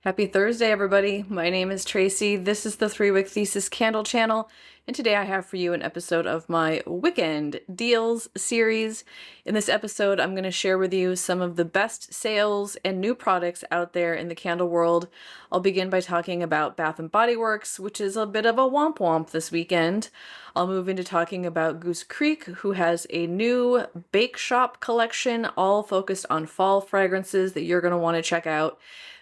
Happy Thursday, everybody. My name is Tracy. This is the 3-Wick Thesis Candle channel, and today I have for you an episode of my Wick-end Deals series. In this episode, I'm going to share with you some of the best sales and new products out there in the candle world. I'll begin by talking about Bath & Body Works, which is a bit of a womp womp this weekend. I'll move into talking about Goose Creek, who has a new bake shop collection, all focused on fall fragrances that you're going to want to check out.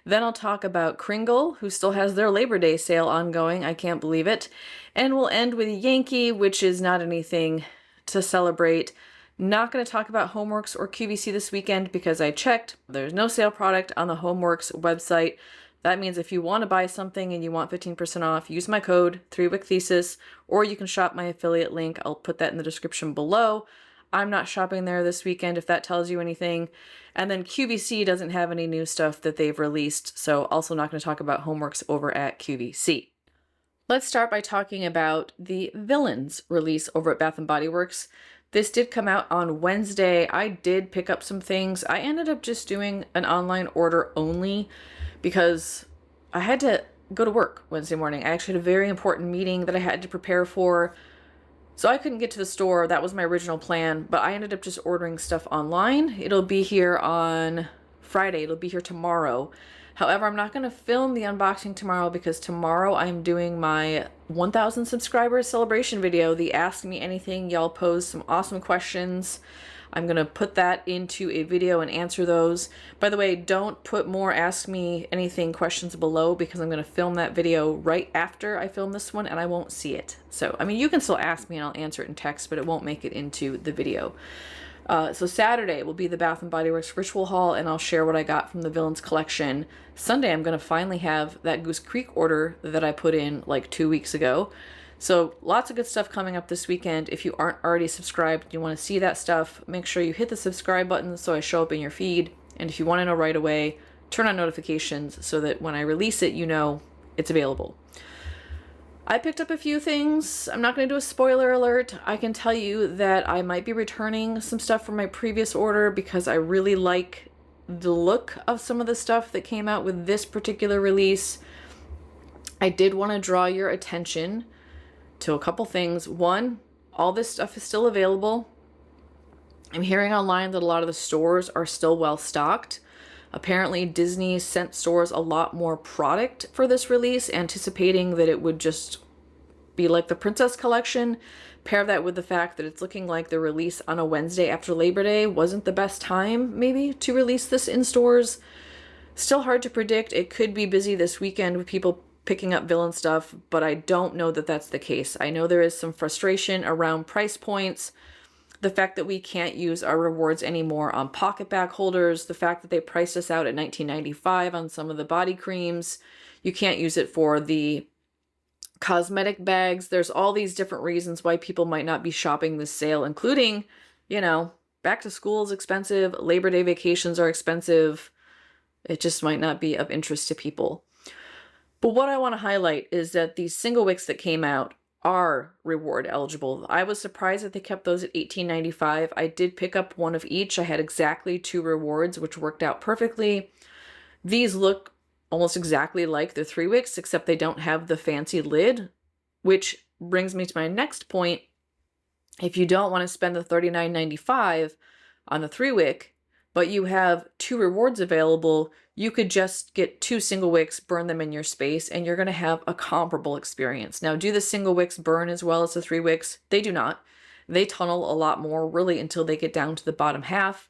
Then I'll talk about Kringle, who still has their Labor Day sale ongoing. I can't believe it. And we'll end with Yankee, which is not anything to celebrate. Not going to talk about Homeworks or QVC this weekend because I checked. There's no sale product on the Homeworks website. That means if you want to buy something and you want 15% off, use my code 3WickThesis, or you can shop my affiliate link. I'll put that in the description below. I'm not shopping there this weekend, if that tells you anything. And then QVC doesn't have any new stuff that they've released, so also not going to talk about Homeworks over at QVC. Let's start by talking about the Villains release over at Bath & Body Works. This did come out on Wednesday. I did pick up some things. I ended up just doing an online order only because I had to go to work Wednesday morning. I actually had a very important meeting that I had to prepare for. So I couldn't get to the store. That was my original plan, but I ended up just ordering stuff online. It'll be here on Friday. It'll be here tomorrow. However, I'm not going to film the unboxing tomorrow because tomorrow I'm doing my 1,000 subscribers celebration video, the Ask Me Anything. Y'all posed some awesome questions. I'm going to put that into a video and answer those. By the way, don't put more Ask Me Anything questions below because I'm going to film that video right after I film this one and I won't see it. So, I mean, you can still ask me and I'll answer it in text, but it won't make it into the video. So Saturday will be the Bath & Body Works Ritual Haul, and I'll share what I got from the Villains collection. Sunday, I'm going to finally have that Goose Creek order that I put in like 2 weeks ago. So lots of good stuff coming up this weekend. If you aren't already subscribed, you want to see that stuff, make sure you hit the subscribe button so I show up in your feed. And if you want to know right away, turn on notifications so that when I release it, you know it's available. I picked up a few things. I'm not going to do a spoiler alert. I can tell you that I might be returning some stuff from my previous order because I really like the look of some of the stuff that came out with this particular release. I did want to draw your attention to a couple things. One, all this stuff is still available. I'm hearing online that a lot of the stores are still well stocked. Apparently Disney sent stores a lot more product for this release, anticipating that it would just be like the Princess Collection. Pair that with the fact that it's looking like the release on a Wednesday after Labor Day wasn't the best time, maybe, to release this in stores. Still hard to predict. It could be busy this weekend with people picking up villain stuff, but I don't know that that's the case. I know there is some frustration around price points, the fact that we can't use our rewards anymore on pocket bag holders, the fact that they priced us out at $19.95 on some of the body creams. You can't use it for the cosmetic bags. There's all these different reasons why people might not be shopping this sale, including, back to school is expensive, Labor Day vacations are expensive. It just might not be of interest to people. But what I want to highlight is that these Single-Wicks that came out are reward eligible. I was surprised that they kept those at $18.95. I did pick up one of each. I had exactly 2 rewards, which worked out perfectly. These look almost exactly like the 3-Wicks, except they don't have the fancy lid, which brings me to my next point. If you don't want to spend the $39.95 on the 3-Wick, but you have 2 rewards available, you could just get 2 Single-Wicks, burn them in your space, and you're going to have a comparable experience. Now, do the Single-Wicks burn as well as the 3-Wicks? They do not. They tunnel a lot more, really, until they get down to the bottom half.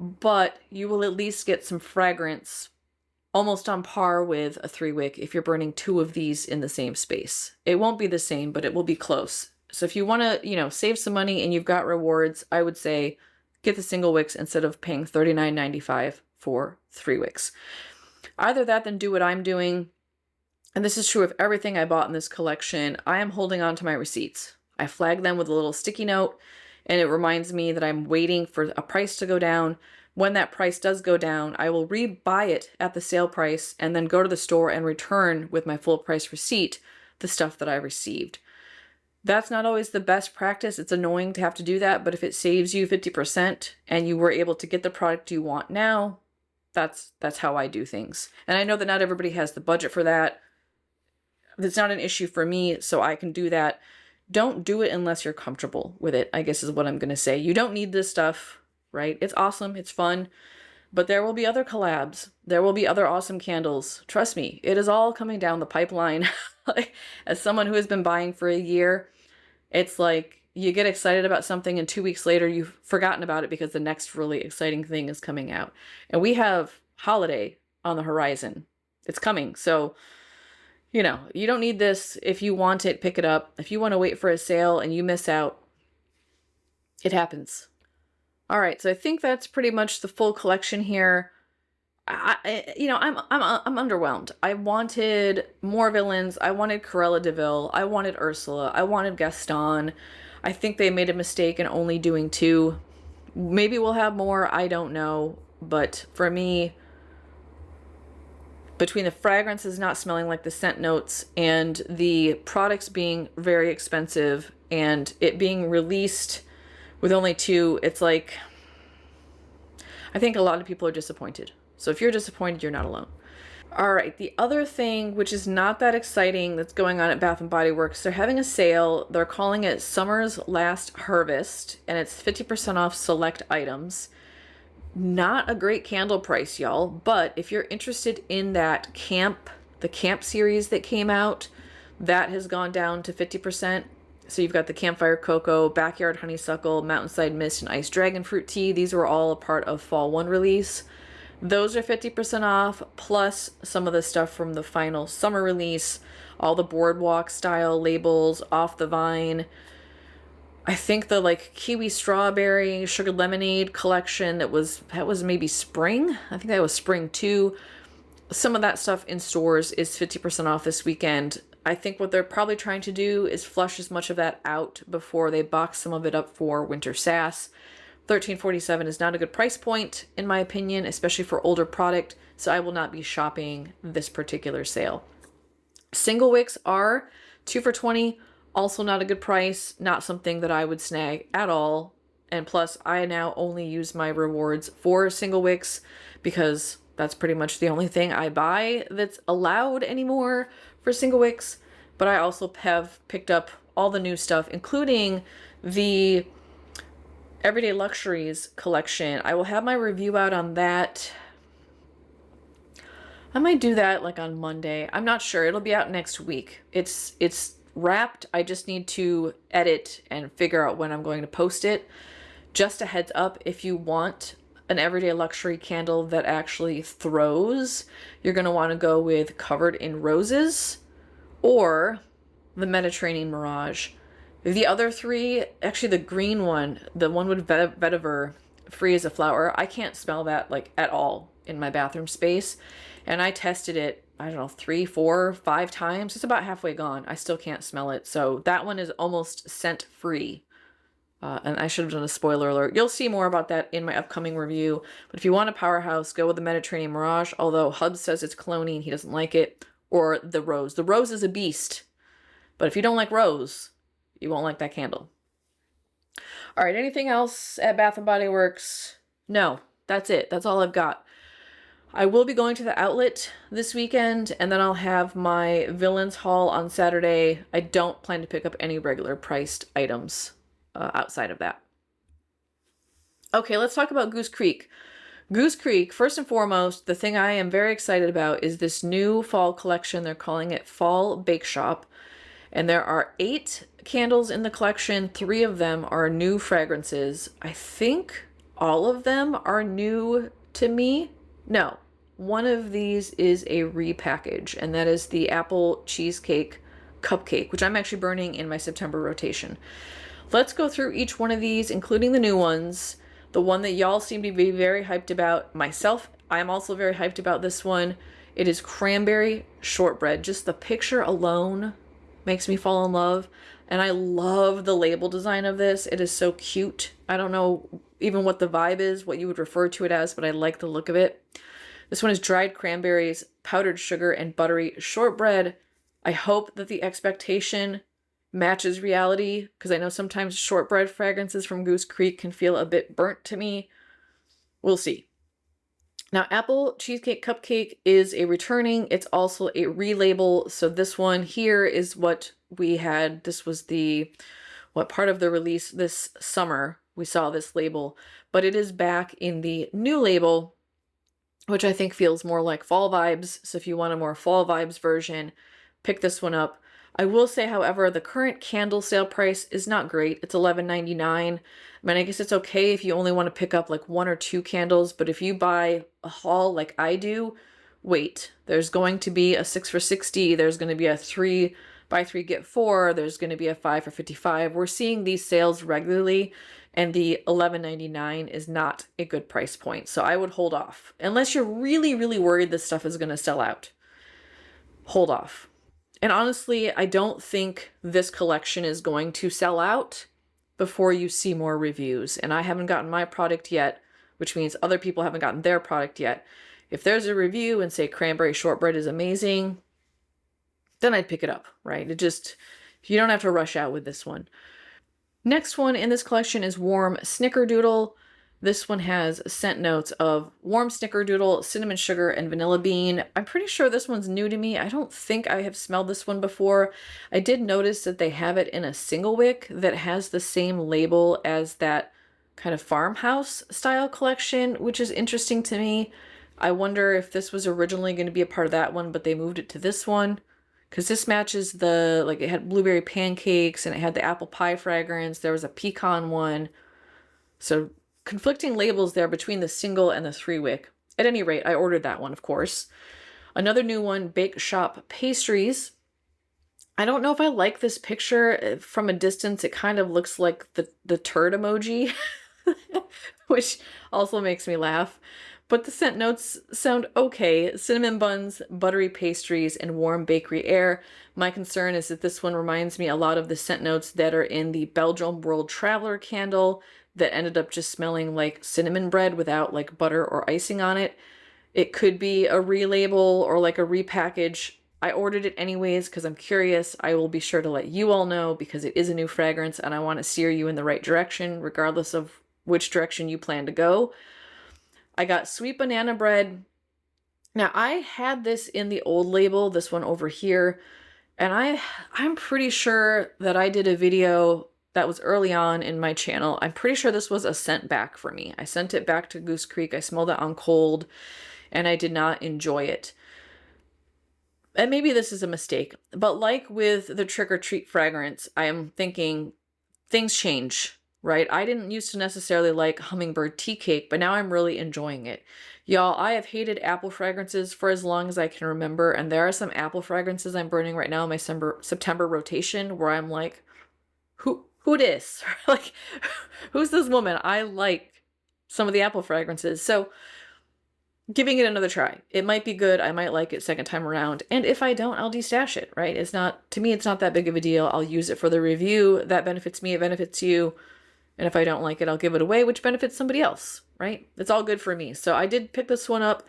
But you will at least get some fragrance almost on par with a 3-Wick if you're burning 2 of these in the same space. It won't be the same, but it will be close. So if you want to, save some money and you've got rewards, I would say get the Single-Wicks instead of paying $39.95 for 3-Wicks. Either that, then do what I'm doing. And this is true of everything I bought in this collection. I am holding on to my receipts. I flag them with a little sticky note, and it reminds me that I'm waiting for a price to go down. When that price does go down, I will rebuy it at the sale price and then go to the store and return with my full price receipt the stuff that I received. That's not always the best practice. It's annoying to have to do that, but if it saves you 50% and you were able to get the product you want now, that's how I do things. And I know that not everybody has the budget for that. It's not an issue for me, so I can do that. Don't do it unless you're comfortable with it, I guess is what I'm going to say. You don't need this stuff, right? It's awesome. It's fun. But there will be other collabs. There will be other awesome candles. Trust me, it is all coming down the pipeline. As someone who has been buying for a year, it's like you get excited about something and 2 weeks later you've forgotten about it because the next really exciting thing is coming out. And we have holiday on the horizon. It's coming. So, you know, you don't need this. If you want it, pick it up. If you want to wait for a sale and you miss out, it happens. All right, so I think that's pretty much the full collection here. I'm underwhelmed. I wanted more villains. I wanted Cruella de Vil. I wanted Ursula. I wanted Gaston. I think they made a mistake in only doing 2. Maybe we'll have more. I don't know. But for me, between the fragrances not smelling like the scent notes and the products being very expensive and it being released with only 2, it's like, I think a lot of people are disappointed. So if you're disappointed, you're not alone. All right, the other thing, which is not that exciting, that's going on at Bath & Body Works, they're having a sale. They're calling it Summer's Last Harvest, and it's 50% off select items. Not a great candle price, y'all, but if you're interested in that the camp series that came out, that has gone down to 50%. So you've got the Campfire Cocoa, Backyard Honeysuckle, Mountainside Mist, and Iced Dragon Fruit Tea. These were all a part of Fall 1 release. Those are 50% off, plus some of the stuff from the final summer release, all the Boardwalk style labels, Off the Vine. I think the like Kiwi Strawberry, Sugar Lemonade collection, that was maybe spring. I think that was spring too. Some of that stuff in stores is 50% off this weekend. I think what they're probably trying to do is flush as much of that out before they box some of it up for winter sass. $13.47 is not a good price point, in my opinion, especially for older product, so I will not be shopping this particular sale. Single-Wicks are 2 for $20, also not a good price, not something that I would snag at all. And plus, I now only use my rewards for Single-Wicks because that's pretty much the only thing I buy that's allowed anymore for Single-Wicks. But I also have picked up all the new stuff, including the Everyday Luxuries collection. I will have my review out on that. I might do that like on Monday. I'm not sure. It'll be out next week. It's wrapped. I just need to edit and figure out when I'm going to post it. Just a heads up, if you want an Everyday Luxury candle that actually throws, you're going to want to go with Covered in Roses or the Mediterranean Mirage. The other 3, actually the green one, the one with vetiver, Free as a Flower, I can't smell that like at all in my bathroom space. And I tested it, I don't know, 3, 4, 5 times. It's about halfway gone. I still can't smell it. So that one is almost scent free. And I should have done a spoiler alert. You'll see more about that in my upcoming review. But if you want a powerhouse, go with the Mediterranean Mirage, although Hubs says it's cloney and he doesn't like it, or the Rose. The Rose is a beast. But if you don't like Rose, you won't like that candle. All right, anything else at Bath & Body Works? No, that's it. That's all I've got. I will be going to the outlet this weekend, and then I'll have my Villains haul on Saturday. I don't plan to pick up any regular priced items outside of that. Okay, let's talk about Goose Creek. Goose Creek, first and foremost, the thing I am very excited about is this new fall collection. They're calling it Fall Bake Shop. And there are 8 candles in the collection. 3 of them are new fragrances. I think all of them are new to me. No, one of these is a repackage, and that is the Apple Cheesecake Cupcake, which I'm actually burning in my September rotation. Let's go through each one of these, including the new ones. The one that y'all seem to be very hyped about. Myself, I'm also very hyped about this one. It is Cranberry Shortbread. Just the picture alone makes me fall in love. And I love the label design of this. It is so cute. I don't know even what the vibe is, what you would refer to it as, but I like the look of it. This one is dried cranberries, powdered sugar, and buttery shortbread. I hope that the expectation matches reality, because I know sometimes shortbread fragrances from Goose Creek can feel a bit burnt to me. We'll see. Now, Apple Cheesecake Cupcake is a returning. It's also a relabel. So this one here is what we had. This was what part of the release this summer we saw this label, but it is back in the new label, which I think feels more like fall vibes. So if you want a more fall vibes version, pick this one up. I will say, however, the current candle sale price is not great. It's $11.99. I mean, I guess it's okay if you only want to pick up like 1 or 2 candles, but if you buy a haul like I do, wait. There's going to be a 6 for $60. There's going to be a 3 buy 3 get 4. There's going to be a 5 for $55. We're seeing these sales regularly, and the $11.99 is not a good price point. So I would hold off. Unless you're really, really worried this stuff is going to sell out. Hold off. And honestly, I don't think this collection is going to sell out before you see more reviews. And I haven't gotten my product yet, which means other people haven't gotten their product yet. If there's a review and say cranberry shortbread is amazing, then I'd pick it up, right? You don't have to rush out with this one. Next one in this collection is Warm Snickerdoodle. This one has scent notes of warm snickerdoodle, cinnamon sugar, and vanilla bean. I'm pretty sure this one's new to me. I don't think I have smelled this one before. I did notice that they have it in a single wick that has the same label as that kind of farmhouse style collection, which is interesting to me. I wonder if this was originally going to be a part of that one, but they moved it to this one. Because this matches it had blueberry pancakes and it had the apple pie fragrance. There was a pecan one. So conflicting labels there between the single and the 3-wick. At any rate, I ordered that one, of course. Another new one, Bake Shop Pastries. I don't know if I like this picture. From a distance, it kind of looks like the turd emoji, which also makes me laugh. But the scent notes sound okay. Cinnamon buns, buttery pastries, and warm bakery air. My concern is that this one reminds me a lot of the scent notes that are in the Belgium World Traveler candle that ended up just smelling like cinnamon bread without like butter or icing on it. It could be a relabel or like a repackage. I ordered it anyways because I'm curious. I will be sure to let you all know because it is a new fragrance and I want to steer you in the right direction regardless of which direction you plan to go. I got sweet banana bread. Now, I had this in the old label, this one over here, and I'm pretty sure that I did a video that was early on in my channel. I'm pretty sure this was a sent back for me. I sent it back to Goose Creek. I smelled it on cold, and I did not enjoy it. And maybe this is a mistake, but like with the Trick or Treat fragrance, I am thinking things change. Right? I didn't used to necessarily like hummingbird tea cake, but now I'm really enjoying it. Y'all, I have hated apple fragrances for as long as I can remember, and there are some apple fragrances I'm burning right now in my September rotation where I'm like, who this? Like, who's this woman? I like some of the apple fragrances. So giving it another try. It might be good. I might like it second time around. And if I don't, I'll destash it, right? To me, it's not that big of a deal. I'll use it for the review. That benefits me. It benefits you. And if I don't like it, I'll give it away, which benefits somebody else, right? It's all good for me. So I did pick this one up.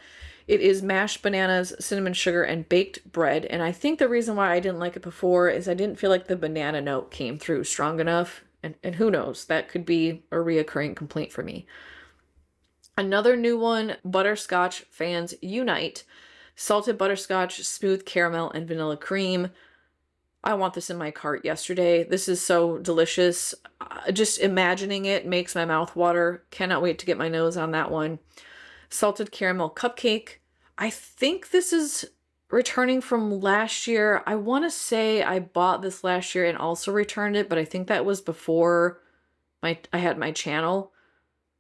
It is mashed bananas, cinnamon sugar, and baked bread. And I think the reason why I didn't like it before is I didn't feel like the banana note came through strong enough. And who knows, that could be a reoccurring complaint for me. Another new one, Butterscotch Fans Unite. Salted butterscotch, smooth caramel, and vanilla cream. I want this in my cart yesterday. This is so delicious. Just imagining it makes my mouth water. Cannot wait to get my nose on that one. Salted caramel cupcake. I think this is returning from last year. I want to say I bought this last year and also returned it, but I think that was before I had my channel.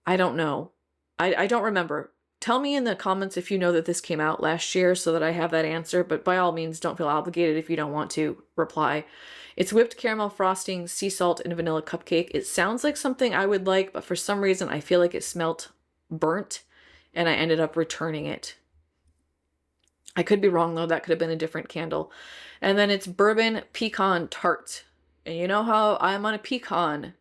I don't know. I don't remember. Tell me in the comments if you know that this came out last year so that I have that answer, but by all means, don't feel obligated if you don't want to reply. It's whipped caramel frosting, sea salt, and vanilla cupcake. It sounds like something I would like, but for some reason I feel like it smelt burnt, and I ended up returning it. I could be wrong, though. That could have been a different candle. And then it's bourbon pecan tart. And you know how I'm on a pecan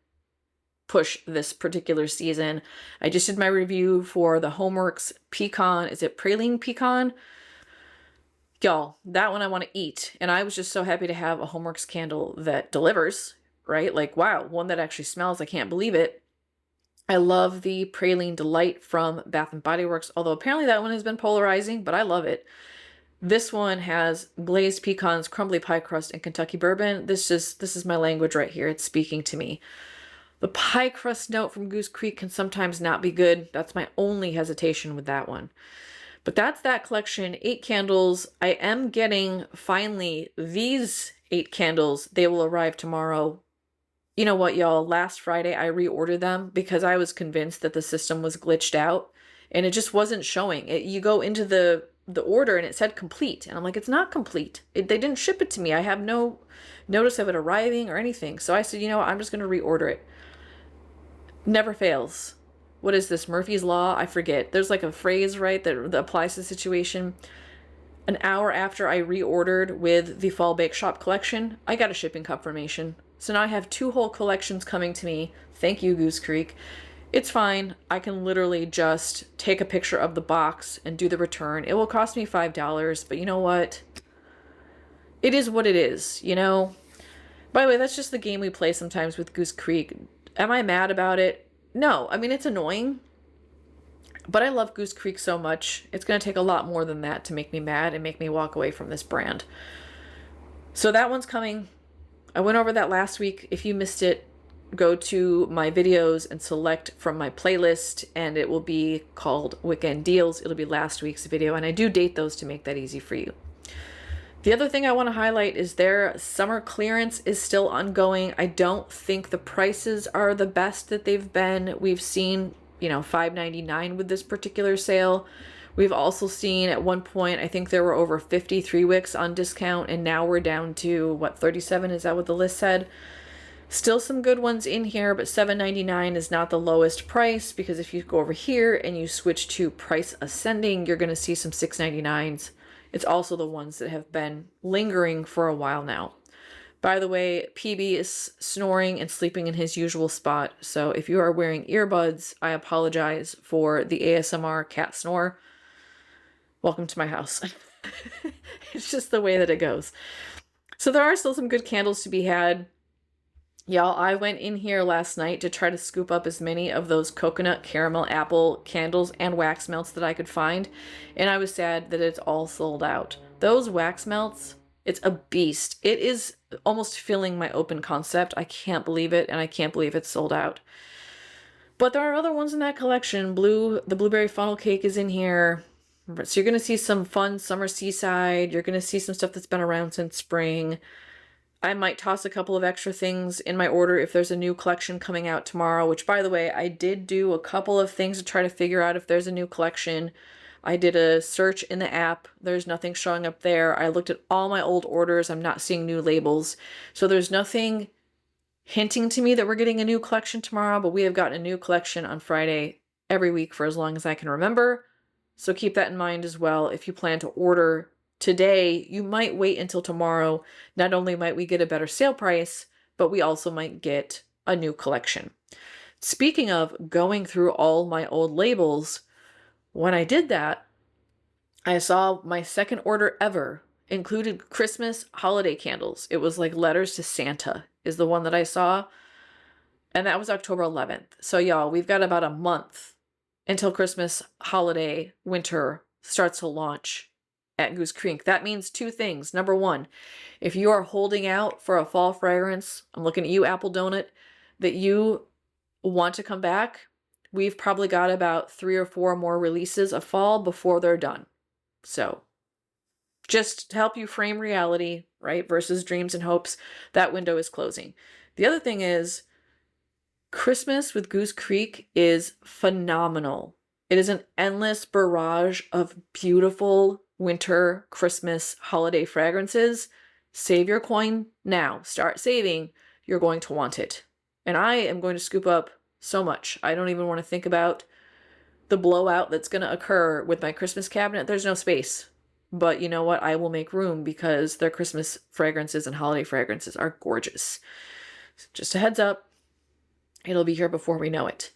push this particular season. I just did my review for the Homeworks pecan. Is it praline pecan? Y'all, that one I want to eat. And I was just so happy to have a Homeworks candle that delivers, right? Like, wow, one that actually smells. I can't believe it. I love the Praline Delight from Bath & Body Works, although apparently that one has been polarizing, but I love it. This one has glazed pecans, crumbly pie crust, and Kentucky bourbon. This is my language right here. It's speaking to me. The pie crust note from Goose Creek can sometimes not be good. That's my only hesitation with that one. But that's that collection, 8 candles. I am getting, finally, these 8 candles. They will arrive tomorrow. You know what, y'all? Last Friday, I reordered them because I was convinced that the system was glitched out, and it just wasn't showing. You go into the order, and it said complete. And I'm like, it's not complete. They didn't ship it to me. I have no notice of it arriving or anything. So I said, you know what? I'm just going to reorder it. Never fails. What is this, Murphy's Law? I forget. There's like a phrase, right, that applies to the situation. An hour after I reordered with the Fall Bake Shop collection, I got a shipping confirmation. So now I have 2 whole collections coming to me. Thank you, Goose Creek. It's fine. I can literally just take a picture of the box and do the return. It will cost me $5, but you know what? It is what it is, you know? By the way, that's just the game we play sometimes with Goose Creek. Am I mad about it? No. I mean, it's annoying, but I love Goose Creek so much. It's going to take a lot more than that to make me mad and make me walk away from this brand. So that one's coming. I went over that last week. If you missed it, go to my videos and select from my playlist, and it will be called Wick-end Deals. It'll be last week's video, and I do date those to make that easy for you. The other thing I want to highlight is their summer clearance is still ongoing. I don't think the prices are the best that they've been. We've seen, $5.99 with this particular sale. We've also seen at one point, I think there were over 50 3-wicks on discount, and now we're down to, 37? Is that what the list said? Still some good ones in here, but $7.99 is not the lowest price, because if you go over here and you switch to price ascending, you're going to see some $6.99s. It's also the ones that have been lingering for a while now. By the way, PB is snoring and sleeping in his usual spot, so if you are wearing earbuds, I apologize for the ASMR cat snore. Welcome to my house. It's just the way that it goes. So there are still some good candles to be had. Y'all, I went in here last night to try to scoop up as many of those coconut, caramel, apple candles and wax melts that I could find, and I was sad that it's all sold out. Those wax melts, it's a beast. It is almost filling my open concept. I can't believe it, and I can't believe it's sold out. But there are other ones in that collection. The blueberry funnel cake is in here. So you're going to see some fun summer seaside. You're going to see some stuff that's been around since spring. I might toss a couple of extra things in my order if there's a new collection coming out tomorrow, which, by the way, I did do a couple of things to try to figure out if there's a new collection. I did a search in the app. There's nothing showing up there. I looked at all my old orders. I'm not seeing new labels. So there's nothing hinting to me that we're getting a new collection tomorrow, but we have gotten a new collection on Friday every week for as long as I can remember. So keep that in mind as well. If you plan to order today, you might wait until tomorrow. Not only might we get a better sale price, but we also might get a new collection. Speaking of going through all my old labels, when I did that, I saw my second order ever included Christmas holiday candles. It was like letters to Santa is the one that I saw. And that was October 11th. So y'all, we've got about a month until Christmas holiday winter starts to launch at Goose Creek. That means 2 things. Number 1, if you are holding out for a fall fragrance, I'm looking at you, Apple Donut, that you want to come back, we've probably got about 3 or 4 more releases of fall before they're done. So just to help you frame reality, right, versus dreams and hopes, that window is closing. The other thing is Christmas with Goose Creek is phenomenal. It is an endless barrage of beautiful winter, Christmas, holiday fragrances. Save your coin now. Start saving. You're going to want it. And I am going to scoop up so much. I don't even want to think about the blowout that's going to occur with my Christmas cabinet. There's no space. But you know what? I will make room because their Christmas fragrances and holiday fragrances are gorgeous. Just a heads up. It'll be here before we know it.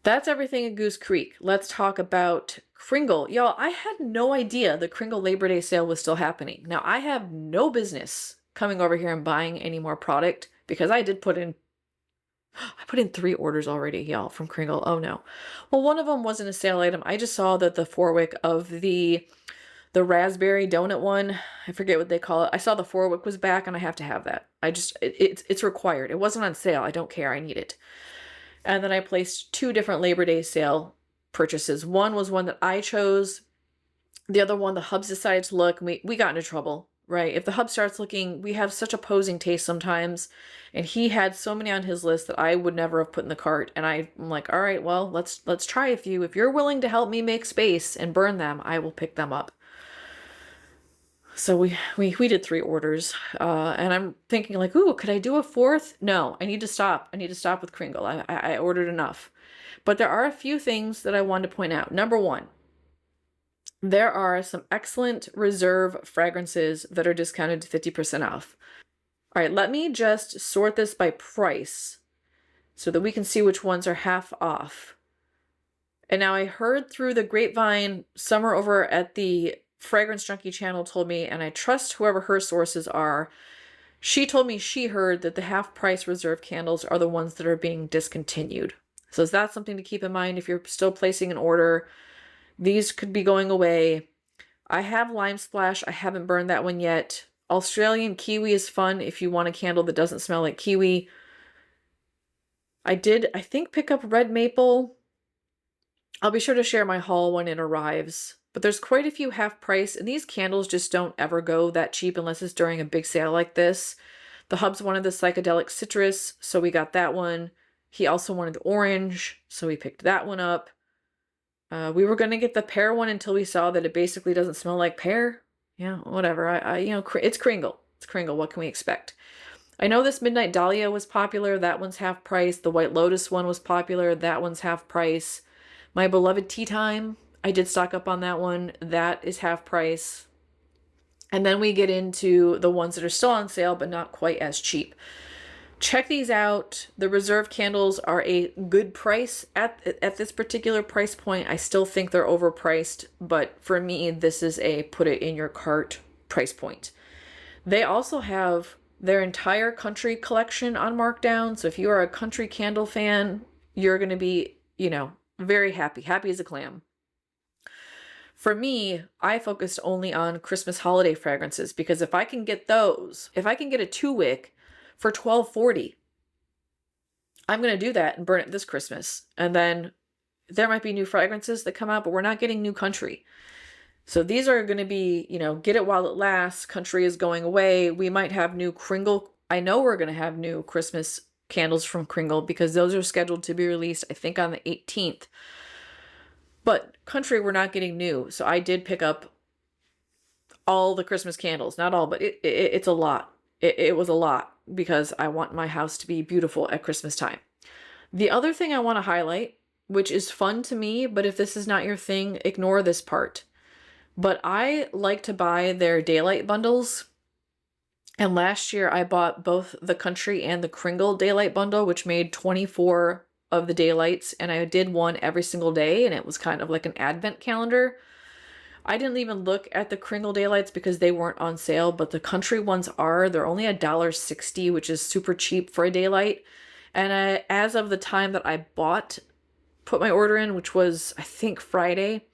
That's everything at Goose Creek. Let's talk about Kringle. Y'all, I had no idea the Kringle Labor Day sale was still happening. Now, I have no business coming over here and buying any more product because I did put in I put in 3 orders already, y'all, from Kringle. Oh no. Well, one of them wasn't a sale item. I just saw that the 4-wick of the raspberry donut one, I forget what they call it. I saw the 4-wick was back and I have to have that. It's required. It wasn't on sale. I don't care. I need it. And then I placed 2 different Labor Day sale purchases. One was one that I chose. The other one, the hubs decided to look. We got into trouble, right? If the hub starts looking, we have such opposing taste sometimes. And he had so many on his list that I would never have put in the cart. And I'm like, all right, well, let's try a few. If you're willing to help me make space and burn them, I will pick them up. So we did 3 orders, and I'm thinking like, ooh, could I do a 4th? No, I need to stop. I need to stop with Kringle. I ordered enough. But there are a few things that I wanted to point out. Number 1, there are some excellent reserve fragrances that are discounted to 50% off. All right, let me just sort this by price so that we can see which ones are half off. And now I heard through the grapevine, Summer over at the Fragrance Junkie channel told me, and I trust whoever her sources are, she told me she heard that the half price reserve candles are the ones that are being discontinued. So is that something to keep in mind if you're still placing an order? These could be going away. I have Lime Splash. I haven't burned that one yet. Australian Kiwi is fun if you want a candle that doesn't smell like kiwi. I think, pick up Red Maple. I'll be sure to share my haul when it arrives. But there's quite a few half price, and these candles just don't ever go that cheap unless it's during a big sale like this. The hubs wanted the psychedelic citrus, so we got that one. He also wanted the orange, so we picked that one up. We were going to get the pear one until we saw that it basically doesn't smell like pear. Yeah, whatever. It's Kringle. It's Kringle. What can we expect? I know this Midnight Dahlia was popular. That one's half price. The White Lotus one was popular. That one's half price. My Beloved Tea Time, I did stock up on that one. That is half price. And then we get into the ones that are still on sale, but not quite as cheap. Check these out. The reserve candles are a good price at this particular price point. I still think they're overpriced, but for me, this is a put it in your cart price point. They also have their entire country collection on markdown. So if you are a country candle fan, you're going to be, very happy. Happy as a clam. For me, I focused only on Christmas holiday fragrances because if I can get those, if I can get a 2-wick for $12.40, I'm going to do that and burn it this Christmas. And then there might be new fragrances that come out, but we're not getting new country. So these are going to be, get it while it lasts. Country is going away. We might have new Kringle. I know we're going to have new Christmas candles from Kringle because those are scheduled to be released, I think, on the 18th. But country, we're not getting new. So I did pick up all the Christmas candles. Not all, but it's a lot. It was a lot because I want my house to be beautiful at Christmas time. The other thing I want to highlight, which is fun to me, but if this is not your thing, ignore this part. But I like to buy their daylight bundles. And last year I bought both the country and the Kringle daylight bundle, which made 24 of the daylights. And I did one every single day. And it was kind of like an advent calendar. I didn't even look at the Kringle daylights because they weren't on sale, but the country ones are. They're only $1.60, which is super cheap for a daylight. And as of the time that I put my order in, which was, I think, Friday,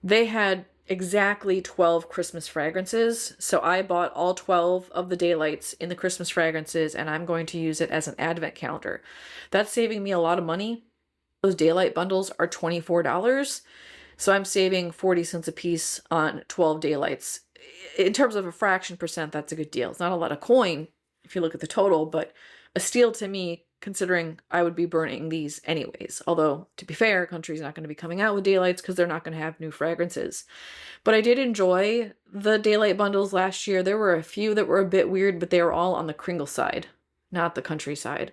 they had exactly 12 Christmas fragrances. So I bought all 12 of the daylights in the Christmas fragrances, and I'm going to use it as an advent calendar. That's saving me a lot of money. Those daylight bundles are $24. So I'm saving 40 cents a piece on 12 daylights. In terms of a fraction percent, that's a good deal. It's not a lot of coin if you look at the total, but a steal to me, considering I would be burning these anyways. Although, to be fair, country's not going to be coming out with daylights because they're not going to have new fragrances. But I did enjoy the daylight bundles last year. There were a few that were a bit weird, but they were all on the Kringle side, not the country side.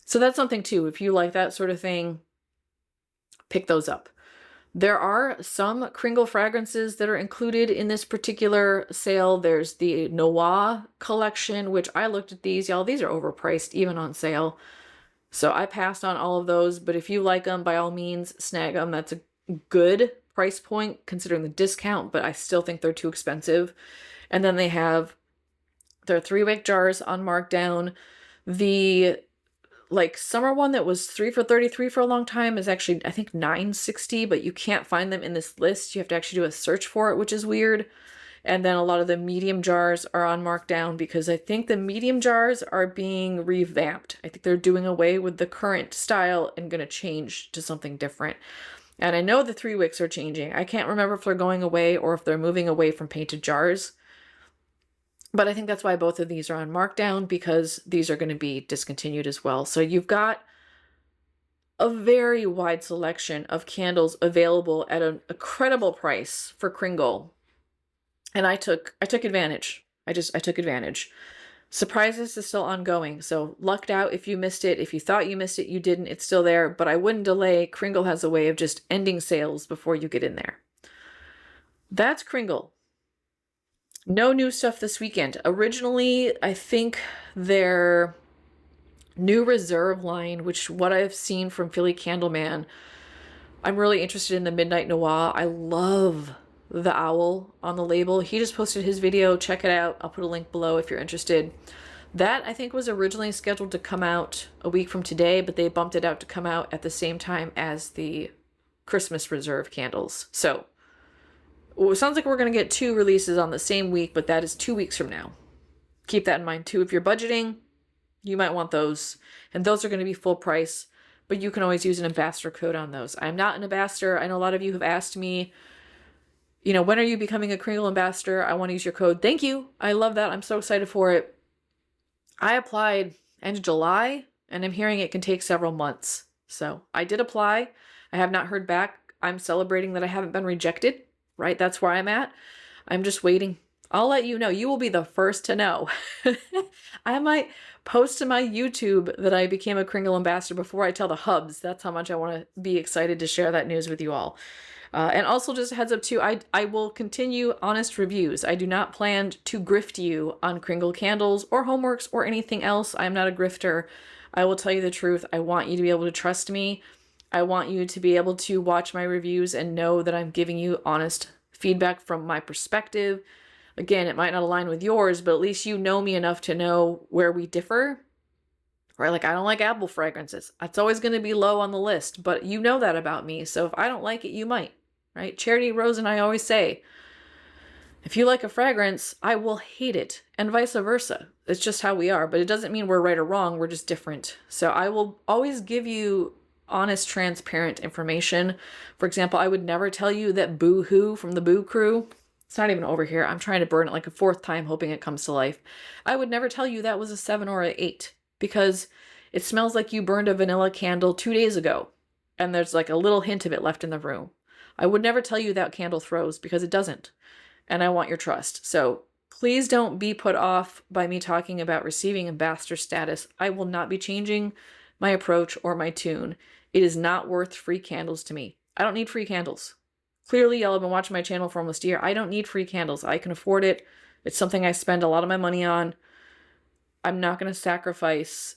So that's something too. If you like that sort of thing, pick those up. There are some Kringle fragrances that are included in this particular sale. There's the Noir collection, which I looked at these. Y'all, these are overpriced, even on sale. So I passed on all of those. But if you like them, by all means, snag them. That's a good price point considering the discount, but I still think they're too expensive. And then they have their 3-wick jars on markdown. The like summer one that was 3 for $33 for a long time is actually, I think, $9.60, but you can't find them in this list. You have to actually do a search for it, which is weird. And then a lot of the medium jars are on markdown because I think the medium jars are being revamped. I think they're doing away with the current style and going to change to something different. And I know the 3 wicks are changing. I can't remember if they're going away or if they're moving away from painted jars. But I think that's why both of these are on markdown, because these are going to be discontinued as well. So you've got a very wide selection of candles available at an incredible price for Kringle. And I took advantage. I took advantage. Surprises is still ongoing, so lucked out if you missed it. If you thought you missed it, you didn't. It's still there, but I wouldn't delay. Kringle has a way of just ending sales before you get in there. That's Kringle. No new stuff this weekend. Originally, I think their new reserve line, which what I've seen from Philly Candleman, I'm really interested in the Midnight Noir. I love the owl on the label. He just posted his video. Check it out. I'll put a link below if you're interested. That, I think, was originally scheduled to come out a week from today, but they bumped it out to come out at the same time as the Christmas Reserve candles. So, well, it sounds like we're going to get 2 releases on the same week, but that is 2 weeks from now. Keep that in mind, too. If you're budgeting, you might want those. And those are going to be full price, but you can always use an ambassador code on those. I'm not an ambassador. I know a lot of you have asked me, you know, when are you becoming a Kringle ambassador? I want to use your code. Thank you. I love that. I'm so excited for it. I applied end of July, and I'm hearing it can take several months. So I did apply. I have not heard back. I'm celebrating that I haven't been rejected, right? That's where I'm at. I'm just waiting. I'll let you know. You will be the first to know. I might post to my YouTube that I became a Kringle ambassador before I tell the hubs. That's how much I want to be excited to share that news with you all. And also just a heads up too, I will continue honest reviews. I do not plan to grift you on Kringle candles or Homeworks or anything else. I'm not a grifter. I will tell you the truth. I want you to be able to trust me. I want you to be able to watch my reviews and know that I'm giving you honest feedback from my perspective. Again, it might not align with yours, but at least you know me enough to know where we differ. Right? Like, I don't like apple fragrances. It's always going to be low on the list, but you know that about me. So if I don't like it, you might. Right? Charity Rose and I always say, if you like a fragrance, I will hate it, and vice versa. It's just how we are, but it doesn't mean we're right or wrong. We're just different. So I will always give you honest, transparent information. For example, I would never tell you that Boo Hoo from the Boo Crew, it's not even over here. I'm trying to burn it like a 4th time, hoping it comes to life. I would never tell you that was a 7 or an 8 because it smells like you burned a vanilla candle 2 days ago, and there's like a little hint of it left in the room. I would never tell you that candle throws because it doesn't. And I want your trust. So please don't be put off by me talking about receiving ambassador status. I will not be changing my approach or my tune. It is not worth free candles to me. I don't need free candles. Clearly, y'all have been watching my channel for almost a year. I don't need free candles. I can afford it. It's something I spend a lot of my money on. I'm not going to sacrifice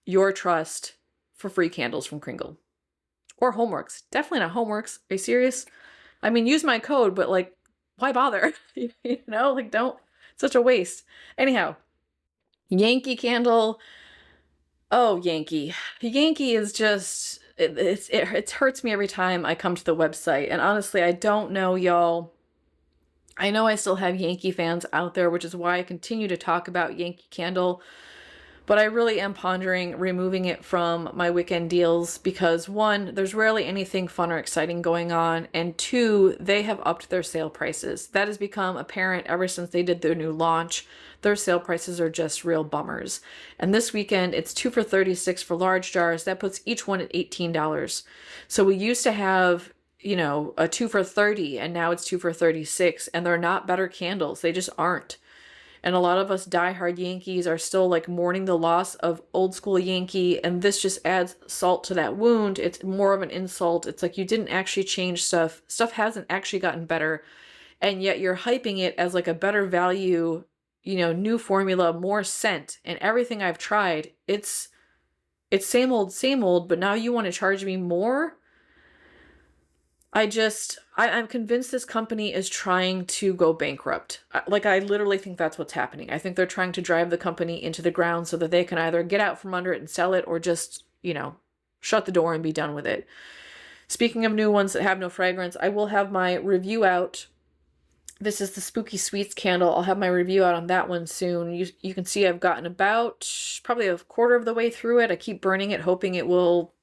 your trust for free candles from Kringle. Or Homeworks. Definitely not Homeworks. Are you serious? I mean, use my code, but like, why bother? You know, like, don't. It's such a waste. Anyhow, Yankee candle. Oh, Yankee. Yankee is just, it hurts me every time I come to the website. And honestly, I don't know, y'all. I know I still have Yankee fans out there, which is why I continue to talk about Yankee candle. But I really am pondering removing it from my Wick-end deals because 1, there's rarely anything fun or exciting going on, and 2, they have upped their sale prices. That has become apparent ever since they did their new launch. Their sale prices are just real bummers. And this weekend, it's 2 for $36 for large jars. That puts each one at $18. So we used to have, you know, a 2 for $30, and now it's 2 for $36, and they're not better candles. They just aren't. And a lot of us diehard Yankees are still like mourning the loss of old school Yankee. And this just adds salt to that wound. It's more of an insult. It's like you didn't actually change stuff. Stuff hasn't actually gotten better. And yet you're hyping it as like a better value, you know, new formula, more scent. And everything I've tried, it's same old, but now you want to charge me more? I'm convinced this company is trying to go bankrupt. I literally think that's what's happening. I think they're trying to drive the company into the ground so that they can either get out from under it and sell it, or just, shut the door and be done with it. Speaking of new ones that have no fragrance, I will have my review out. This is the Spooky Sweets candle. I'll have my review out on that one soon. You can see I've gotten about probably a quarter of the way through it. I keep burning it, hoping it will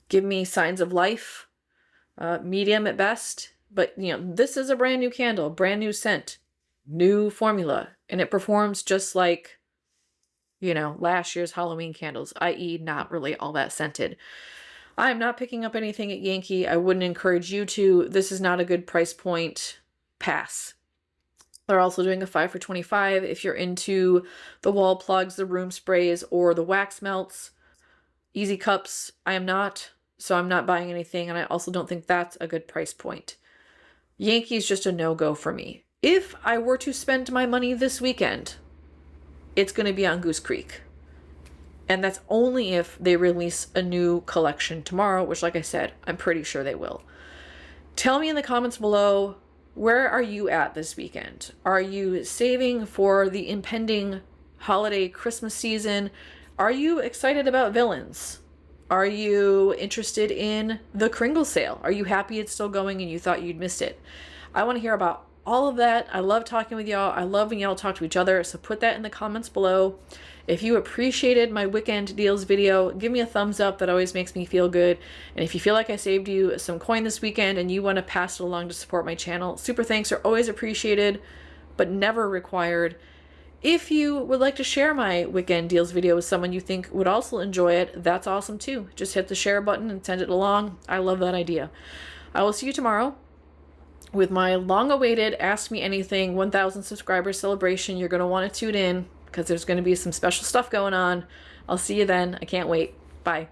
give me signs of life. Medium at best. But, this is a brand new candle, brand new scent, new formula. And it performs just like, last year's Halloween candles, i.e. not really all that scented. I'm not picking up anything at Yankee. I wouldn't encourage you to. This is not a good price point. Pass. They're also doing a 5 for $25 if you're into the wall plugs, the room sprays, or the wax melts. Easy cups, I am not, so I'm not buying anything, and I also don't think that's a good price point. Yankee's just a no-go for me. If I were to spend my money this weekend, it's going to be on Goose Creek. And that's only if they release a new collection tomorrow, which, like I said, I'm pretty sure they will. Tell me in the comments below, where are you at this weekend? Are you saving for the impending holiday Christmas season? Are you excited about villains? Are you interested in the Kringle sale? Are you happy it's still going and you thought you'd missed it? I want to hear about all of that. I love talking with y'all. I love when y'all talk to each other. So put that in the comments below. If you appreciated my Wick-end deals video, give me a thumbs up. That always makes me feel good. And if you feel like I saved you some coin this weekend and you want to pass it along to support my channel, super thanks are always appreciated, but never required. If you would like to share my Wick-end deals video with someone you think would also enjoy it, that's awesome too. Just hit the share button and send it along. I love that idea. I will see you tomorrow with my long-awaited Ask Me Anything 1,000 subscriber celebration. You're going to want to tune in because there's going to be some special stuff going on. I'll see you then. I can't wait. Bye.